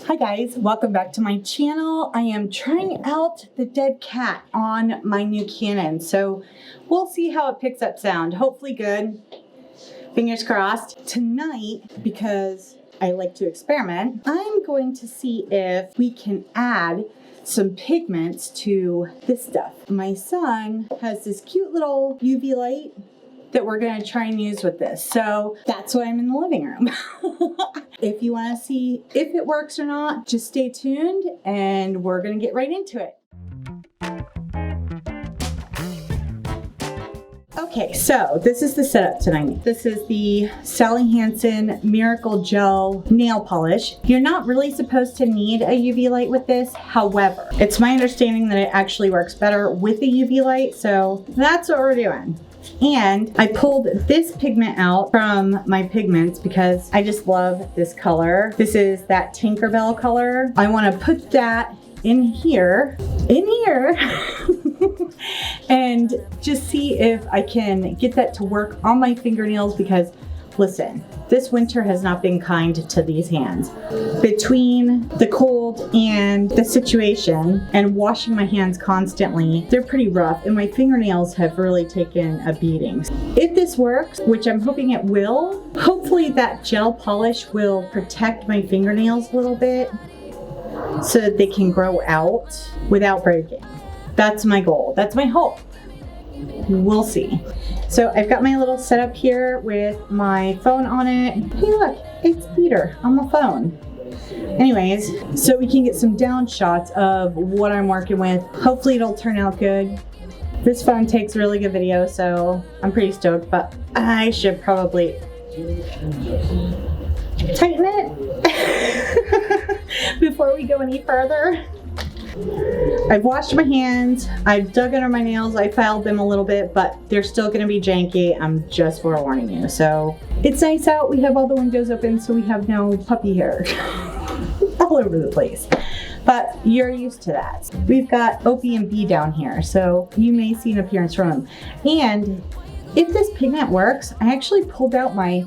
Hi guys, welcome back to my channel. I am trying out the dead cat on my new Canon, so we'll see how it picks up sound. Hopefully good. Fingers crossed. Tonight, because I like to experiment, I'm going to see if we can add some pigments to this stuff. My son has this cute little UV light that we're going to try and use with this. So that's why I'm in the living room. If you want to see if it works or not, just stay tuned and we're going to get right into it. Okay, so this is the setup tonight. This is the Sally Hansen Miracle Gel Nail Polish. You're not really supposed to need a UV light with this. However, it's my understanding that it actually works better with a UV light. So that's what we're doing. And I pulled this pigment out from my Pigments because I just love this color. This is that Tinkerbell color. I want to put that in here, and just see if I can get that to work on my fingernails because listen, this winter has not been kind to these hands. Between the cold and the situation and washing my hands constantly, they're pretty rough and my fingernails have really taken a beating. If this works, which I'm hoping it will, hopefully that gel polish will protect my fingernails a little bit so that they can grow out without breaking. That's my goal. That's my hope. We'll see. So I've got my little setup here with my phone on it. Hey look, it's Peter on the phone. Anyways, so we can get some down shots of what I'm working with. Hopefully it'll turn out good. This phone takes really good video, so I'm pretty stoked, but I should probably tighten it before we go any further. I've washed my hands, I've dug under my nails, I filed them a little bit, but they're still going to be janky. I'm just forewarning you. So it's nice out, we have all the windows open so we have no puppy hair all over the place. But you're used to that. We've got Opie and B down here, so you may see an appearance from them. And if this pigment works, I actually pulled out my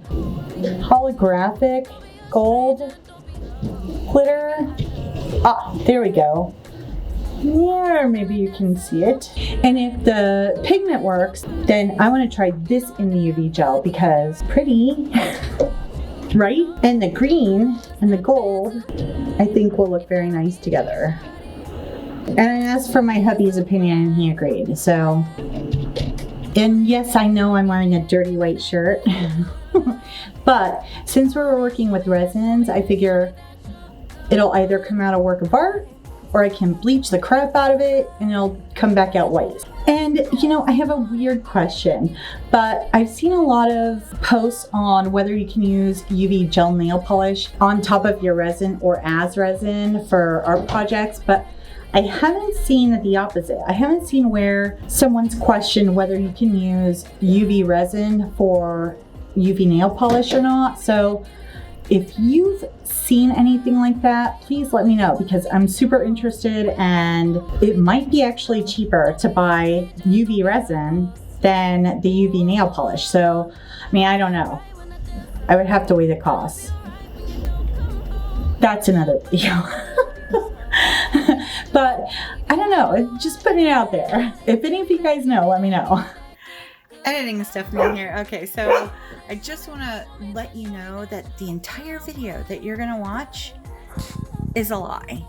holographic gold glitter. Ah, there we go. Yeah, maybe you can see it. And if the pigment works, then I want to try this in the UV gel because pretty, right? And the green and the gold, I think will look very nice together. And I asked for my hubby's opinion and he agreed. So, and yes, I know I'm wearing a dirty white shirt, but since we're working with resins, I figure it'll either come out a work of art or I can bleach the crap out of it and it'll come back out white. And you know, I have a weird question, but I've seen a lot of posts on whether you can use UV gel nail polish on top of your resin or as resin for art projects, but I haven't seen the opposite. I haven't seen where someone's questioned whether you can use UV resin for UV nail polish or not. So if you've seen anything like that, please let me know because I'm super interested and it might be actually cheaper to buy UV resin than the UV nail polish. So, I mean, I don't know. I would have to weigh the costs. That's another video. But I don't know, just putting it out there. If any of you guys know, let me know. Editing stuff in here. Okay, so I just want to let you know that the entire video that you're going to watch is a lie.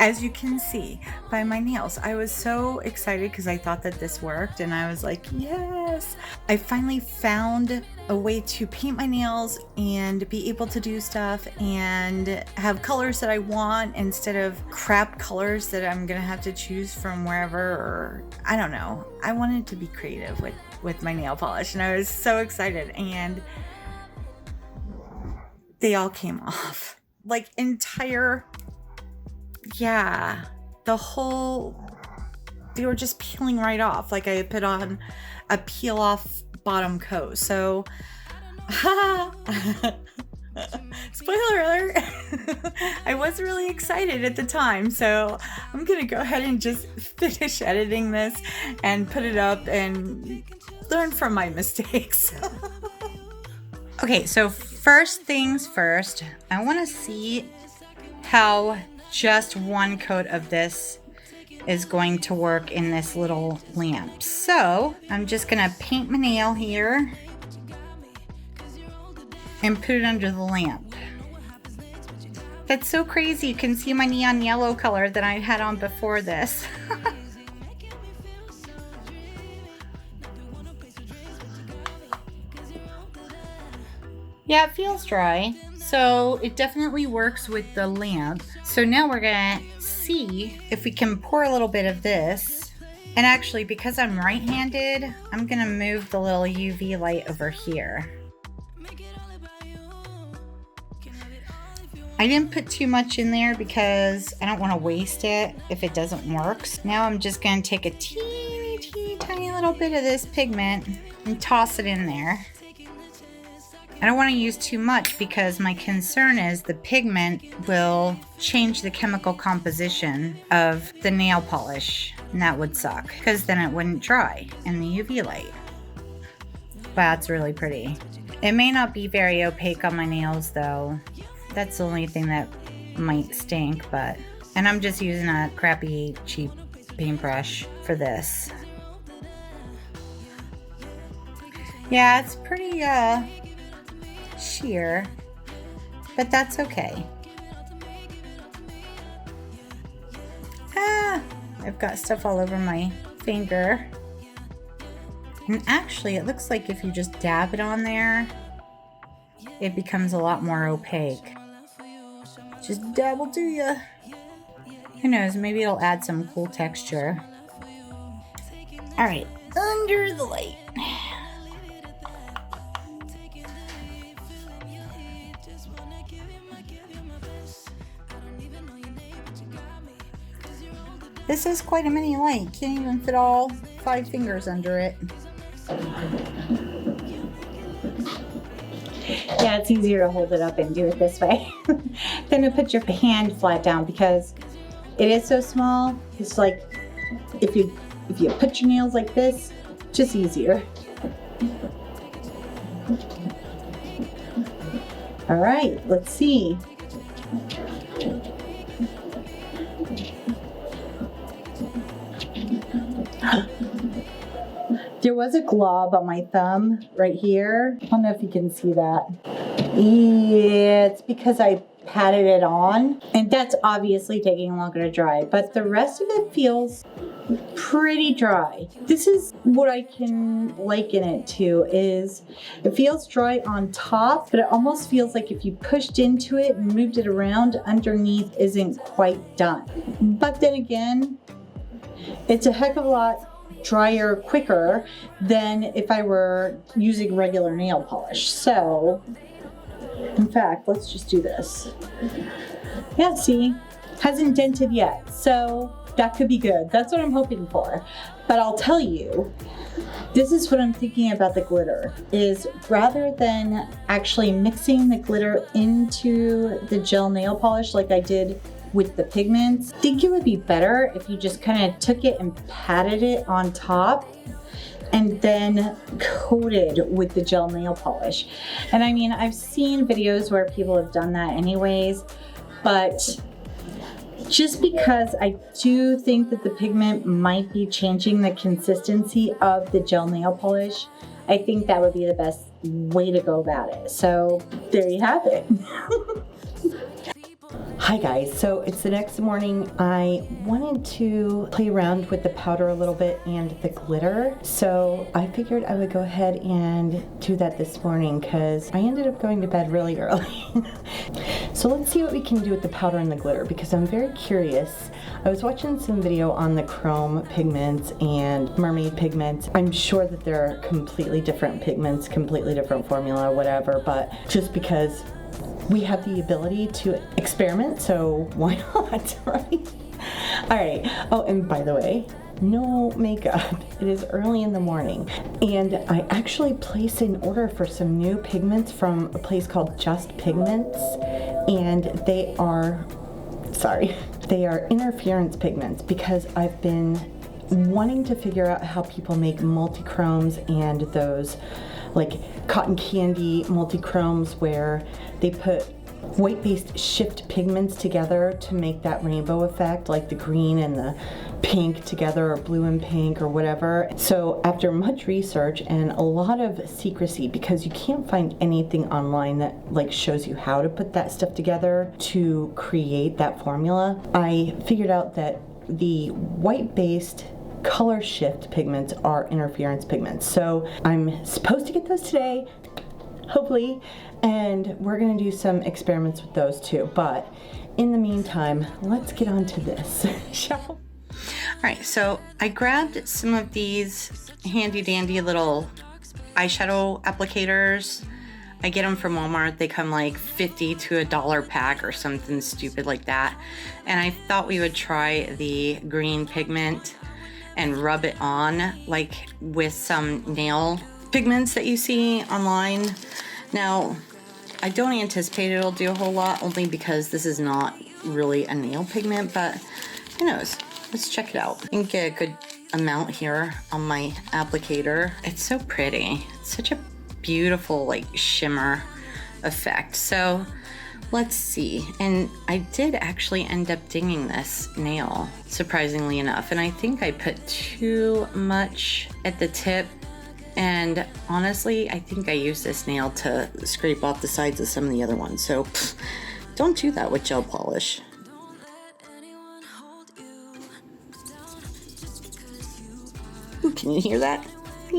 As you can see by my nails, I was so excited because I thought that this worked and I was like, yes. I finally found a way to paint my nails and be able to do stuff and have colors that I want instead of crap colors that I'm gonna have to choose from wherever, or I don't know. I wanted to be creative with my nail polish and I was so excited and they all came off. Like entire, yeah, the whole, they were just peeling right off. Like I put on a peel off bottom coat. So, spoiler alert, I was really excited at the time. So I'm going to go ahead and just finish editing this and put it up and learn from my mistakes. Okay, so First things first, I want to see how just one coat of this is going to work in this little lamp. So I'm just going to paint my nail here and put it under the lamp. That's so crazy. You can see my neon yellow color that I had on before this. Yeah, it feels dry. So it definitely works with the lamp. So now we're gonna see if we can pour a little bit of this. And actually, because I'm right-handed, I'm gonna move the little UV light over here. I didn't put too much in there because I don't want to waste it if it doesn't work. Now I'm just going to take a teeny tiny little bit of this pigment and toss it in there. I don't want to use too much because my concern is the pigment will change the chemical composition of the nail polish, and that would suck because then it wouldn't dry in the UV light. Wow, it's really pretty. It may not be very opaque on my nails though. That's the only thing that might stink, and I'm just using a crappy cheap paintbrush for this. Yeah, it's pretty sheer, but that's okay. I've got stuff all over my finger. And actually, it looks like if you just dab it on there, it becomes a lot more opaque. Just dab will do ya. Who knows, maybe it'll add some cool texture. Alright, under the light. This is quite a mini light. Can't even fit all 5 fingers under it. Yeah, it's easier to hold it up and do it this way than to put your hand flat down because it is so small. It's like if you put your nails like this, just easier. All right, let's see. There was a glob on my thumb right here. I don't know if you can see that. Yeah, it's because I patted it on, and that's obviously taking longer to dry, but the rest of it feels pretty dry. This is what I can liken it to, is it feels dry on top, but it almost feels like if you pushed into it and moved it around, underneath isn't quite done. But then again, it's a heck of a lot drier quicker than if I were using regular nail polish. So in fact, let's just do this. Yeah, see, hasn't dented yet, so that could be good. That's what I'm hoping for. But I'll tell you, this is what I'm thinking about the glitter, is rather than actually mixing the glitter into the gel nail polish like I did with the pigments, I think it would be better if you just kind of took it and patted it on top and then coated with the gel nail polish. And I mean, I've seen videos where people have done that anyways, but just because I do think that the pigment might be changing the consistency of the gel nail polish, I think that would be the best way to go about it. So there you have it. Hi guys, so it's the next morning. I wanted to play around with the powder a little bit and the glitter, so I figured I would go ahead and do that this morning because I ended up going to bed really early. So let's see what we can do with the powder and the glitter because I'm very curious. I was watching some video on the chrome pigments and mermaid pigments. I'm sure that they're completely different pigments, completely different formula, whatever, but just because we have the ability to experiment, so why not, right? All right. Oh, and by the way, no makeup. It is early in the morning, and I actually placed an order for some new pigments from a place called Just Pigments, and they are interference pigments because I've been wanting to figure out how people make multi-chromes and those like cotton candy multi-chromes where they put white-based shift pigments together to make that rainbow effect, like the green and the pink together, or blue and pink, or whatever. So after much research and a lot of secrecy, because you can't find anything online that like shows you how to put that stuff together to create that formula, I figured out that the white-based color shift pigments are interference pigments. So I'm supposed to get those today, hopefully, and we're gonna do some experiments with those too. But in the meantime, let's get on to this, shall we? All right, so I grabbed some of these handy dandy little eyeshadow applicators. I get them from Walmart. They come like 50 to $1 pack or something stupid like that. And I thought we would try the green pigment and rub it on like with some nail pigments that you see online. Now, I don't anticipate it'll do a whole lot, only because this is not really a nail pigment, but who knows? Let's check it out. You can get a good amount here on my applicator. It's so pretty. It's such a beautiful like shimmer effect. So let's see. And I did actually end up dinging this nail, surprisingly enough. And I think I put too much at the tip. And honestly, I think I used this nail to scrape off the sides of some of the other ones. So don't do that with gel polish. Ooh, can you hear that? I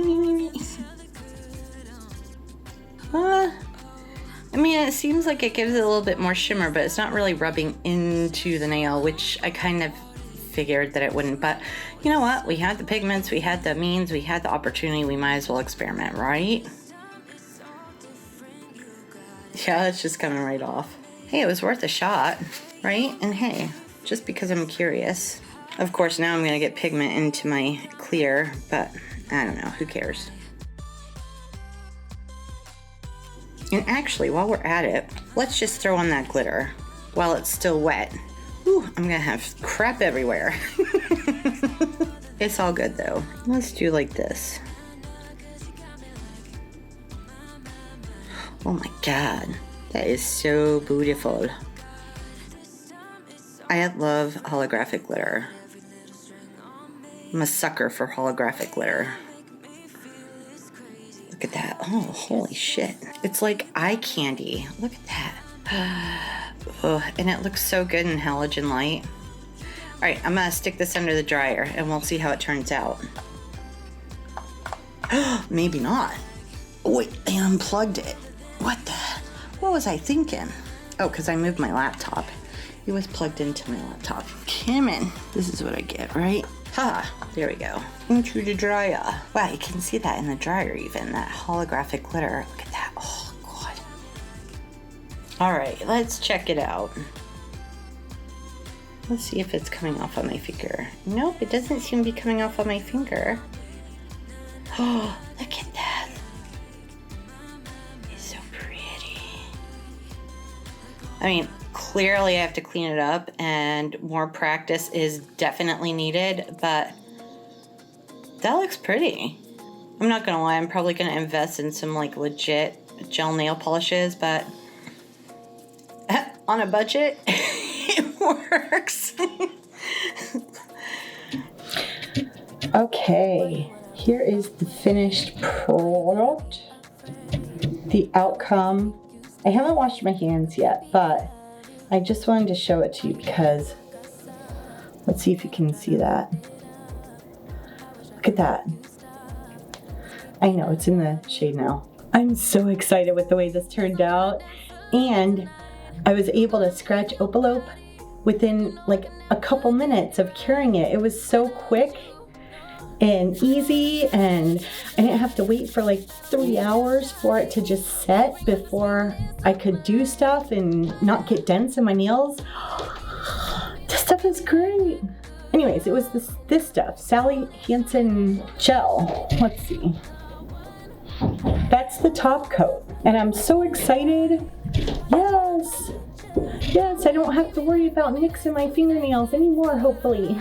mean, it seems like it gives it a little bit more shimmer, but it's not really rubbing into the nail, which I kind of figured that it wouldn't. But you know what? We had the pigments, we had the means, we had the opportunity. We might as well experiment, right? Yeah, it's just coming right off. Hey, it was worth a shot, right? And hey, just because I'm curious. Of course, now I'm gonna get pigment into my clear, but I don't know, who cares? And actually, while we're at it, let's just throw on that glitter while it's still wet. Ooh, I'm gonna have crap everywhere. It's all good though. Let's do like this. Oh my God, that is so beautiful. I love holographic glitter. I'm a sucker for holographic glitter. Look at that. Oh, holy shit. It's like eye candy. Look at that. Oh, and it looks so good in halogen light. All right, I'm gonna stick this under the dryer and we'll see how it turns out. Maybe not. Wait, I unplugged it. What was I thinking? Oh, because I moved my laptop. It was plugged into my laptop. Come in. This is what I get, right? Ha, there we go. Into the dryer. Wow, you can see that in the dryer even, that holographic glitter. Look at that, oh God. All right, let's check it out. Let's see if it's coming off on my finger. Nope, it doesn't seem to be coming off on my finger. Oh, look at that. It's so pretty. I mean, clearly I have to clean it up and more practice is definitely needed, but that looks pretty. I'm not gonna lie, I'm probably gonna invest in some like legit gel nail polishes, but on a budget, it works. Okay, here is the finished product. The outcome. I haven't washed my hands yet, but I just wanted to show it to you because let's see if you can see that. Look at that. I know, it's in the shade now. I'm so excited with the way this turned out. And I was able to scratch Opalope within like a couple minutes of curing it. It was so quick and easy, and I didn't have to wait for like 3 hours for it to just set before I could do stuff and not get dents in my nails. This stuff is great. Anyways, it was this stuff, Sally Hansen gel. Let's see. That's the top coat, and I'm so excited. Yes, I don't have to worry about nicks in my fingernails anymore, hopefully.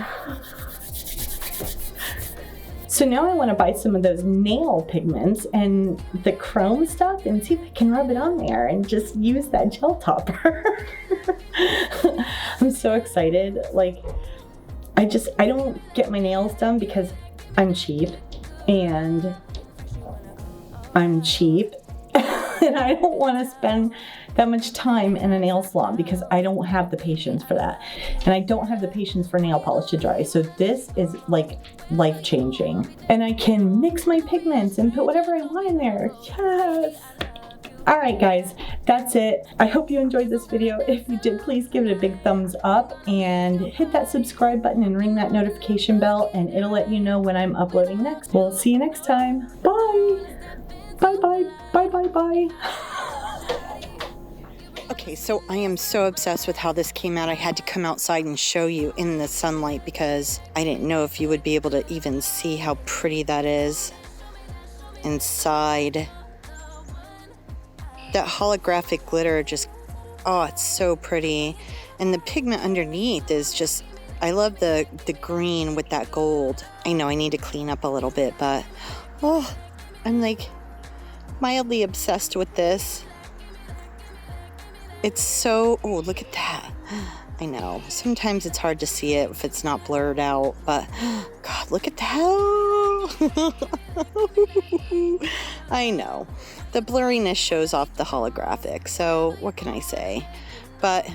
So now I want to buy some of those nail pigments and the chrome stuff and see if I can rub it on there and just use that gel topper. I'm so excited. Like, I don't get my nails done because I'm cheap and and I don't want to spend that much time in a nail salon because I don't have the patience for that. And I don't have the patience for nail polish to dry. So this is like life-changing. And I can mix my pigments and put whatever I want in there. Yes. All right, guys, that's it. I hope you enjoyed this video. If you did, please give it a big thumbs up and hit that subscribe button and ring that notification bell, and it'll let you know when I'm uploading next. We'll see you next time. Bye. Bye, bye, bye, bye, bye. Okay, so I am so obsessed with how this came out. I had to come outside and show you in the sunlight because I didn't know if you would be able to even see how pretty that is inside. That holographic glitter just, oh, it's so pretty. And the pigment underneath is just, I love the green with that gold. I know I need to clean up a little bit, but, oh, I'm like mildly obsessed with this. It's so, oh, look at that. I know. Sometimes it's hard to see it if it's not blurred out, but God, look at that. I know. The blurriness shows off the holographic, so what can I say? But,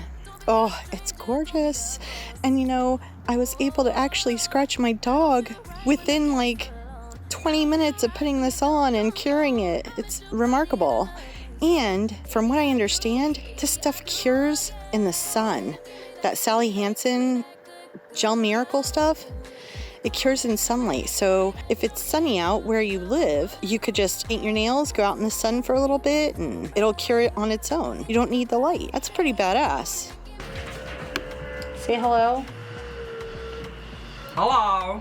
oh, it's gorgeous. And you know, I was able to actually scratch my dog within like 20 minutes of putting this on and curing it. It's remarkable. And from what I understand, this stuff cures in the sun. That Sally Hansen Gel Miracle stuff, it cures in sunlight. So if it's sunny out where you live, you could just paint your nails, go out in the sun for a little bit, and it'll cure it on its own. You don't need the light. That's pretty badass. Say hello. Hello.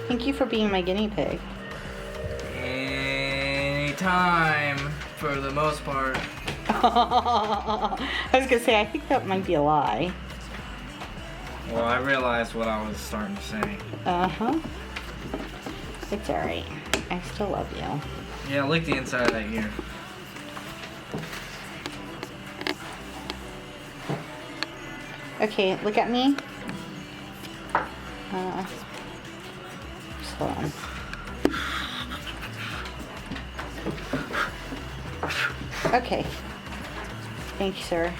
Thank you for being my guinea pig. Anytime, for the most part. I was gonna say, I think that might be a lie. Well, I realized what I was starting to say. Uh-huh. It's alright. I still love you. Yeah, lick the inside of that ear. Okay, look at me. Just hold on. Okay. Thank you, sir.